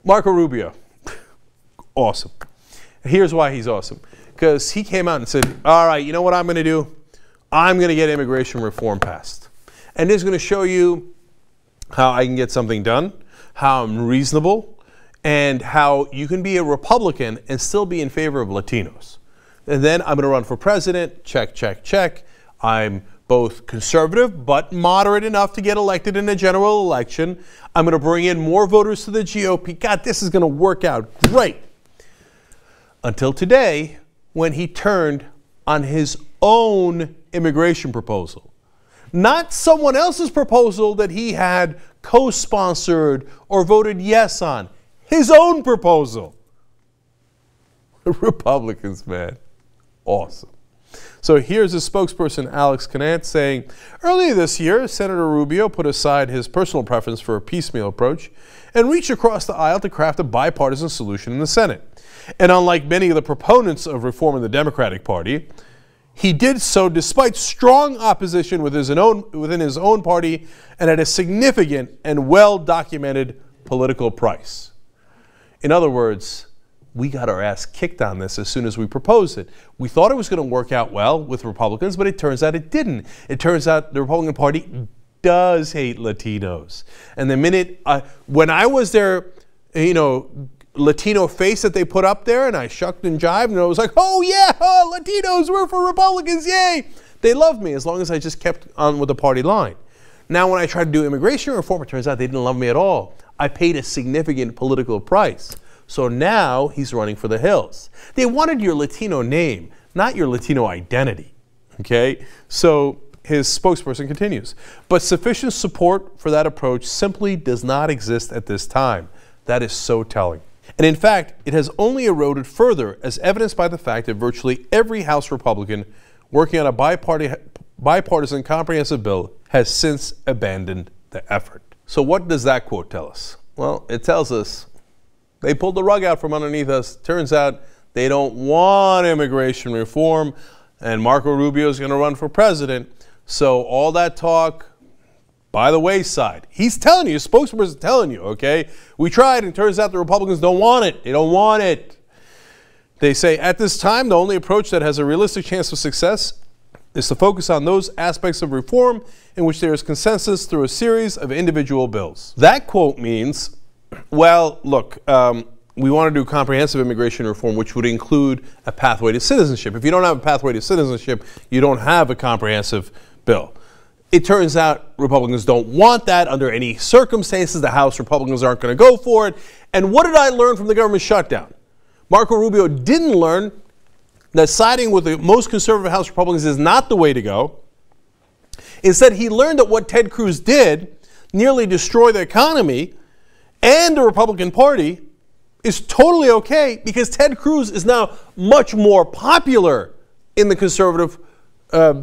Marco Rubio, awesome. Here's why he's awesome. Because he came out and said, all right, you know what I'm going to do? I'm going to get immigration reform passed. And this is going to show you how I can get something done, how I'm reasonable, and how you can be a Republican and still be in favor of Latinos. And then I'm going to run for president, check, check, check. I'm both conservative but moderate enough to get elected in a general election. I'm going to bring in more voters to the GOP. God, this is going to work out great. Until today, when he turned on his own immigration proposal. Not someone else's proposal that he had co-sponsored or voted yes on. His own proposal. Republicans, man. Awesome. So here's his spokesperson, Alex Canant, saying, earlier this year, Senator Rubio put aside his personal preference for a piecemeal approach and reached across the aisle to craft a bipartisan solution in the Senate. And unlike many of the proponents of reform in the Democratic Party, he did so despite strong opposition within his own party and at a significant and well-documented political price. In other words, we got our ass kicked on this as soon as we proposed it. We thought it was going to work out well with Republicans, but it turns out it didn't. It turns out the Republican Party does hate Latinos. And the minute, when I was their, Latino face that they put up there, and I shucked and jived, and I was like, oh yeah, Latinos, we're for Republicans, yay! They loved me as long as I just kept on with the party line. Now when I tried to do immigration reform, it turns out they didn't love me at all. I paid a significant political price. So now he's running for the hills. They wanted your Latino name, not your Latino identity, okay? So his spokesperson continues, but sufficient support for that approach simply does not exist at this time. That is so telling. And in fact, it has only eroded further, as evidenced by the fact that virtually every House Republican working on a bipartisan comprehensive bill has since abandoned the effort. So what does that quote tell us? Well, it tells us they pulled the rug out from underneath us. Turns out they don't want immigration reform, and Marco Rubio is going to run for president. So all that talk, by the wayside. He's telling you, his spokesperson is telling you, okay? We tried, and it turns out the Republicans don't want it. They don't want it. They say, at this time, the only approach that has a realistic chance of success is to focus on those aspects of reform in which there is consensus through a series of individual bills. That quote means, well, look, we want to do comprehensive immigration reform, which would include a pathway to citizenship. If you don't have a pathway to citizenship, you don't have a comprehensive bill. It turns out Republicans don't want that under any circumstances. The House Republicans aren't going to go for it. And what did I learn from the government shutdown? Marco Rubio didn't learn that siding with the most conservative House Republicans is not the way to go. Instead, he learned that what Ted Cruz did, nearly destroy the economy and the Republican Party, is totally okay because Ted Cruz is now much more popular in the conservative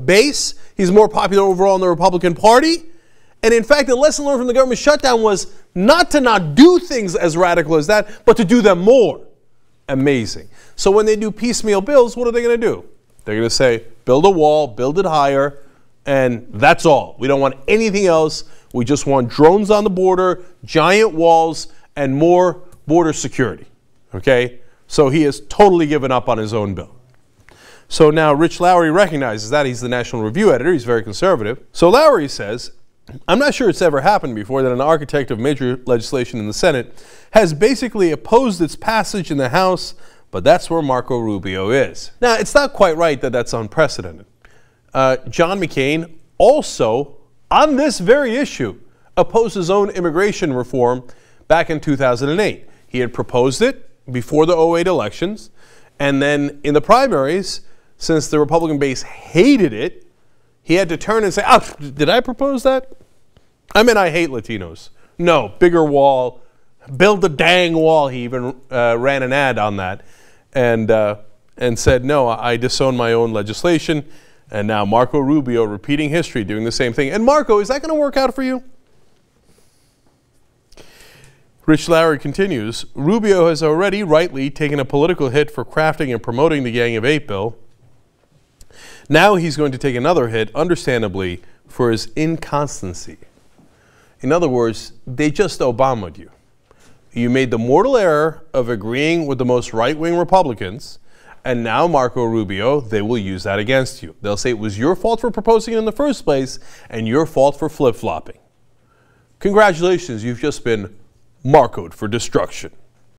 base. He's more popular overall in the Republican Party. And in fact, the lesson learned from the government shutdown was not to not do things as radical as that, but to do them more. Amazing. So when they do piecemeal bills, what are they going to do? They're going to say, build a wall, build it higher, and that's all. We don't want anything else. We just want drones on the border, giant walls, and more border security. Okay? So he has totally given up on his own bill. So now Rich Lowry recognizes that. He's the National Review editor. He's very conservative. So Lowry says, I'm not sure it's ever happened before that an architect of major legislation in the Senate has basically opposed its passage in the House, but that's where Marco Rubio is. Now, it's not quite right that that's unprecedented. John McCain also, on this very issue, opposed his own immigration reform back in 2008. He had proposed it before the 2008 elections, and then in the primaries, since the Republican base hated it, he had to turn and say, oh, did I propose that? I mean, I hate Latinos. No, bigger wall, build the dang wall. He even ran an ad on that and said, no, I disown my own legislation. And now Marco Rubio repeating history, doing the same thing. And Marco, is that going to work out for you? Rich Lowry continues, Rubio has already rightly taken a political hit for crafting and promoting the Gang of Eight bill. Now he's going to take another hit, understandably, for his inconstancy. In other words, they just Obama'd you. You made the mortal error of agreeing with the most right-wing Republicans, and now, Marco Rubio, they will use that against you. They'll say it was your fault for proposing it in the first place and your fault for flip-flopping. Congratulations, you've just been Marcoed for destruction.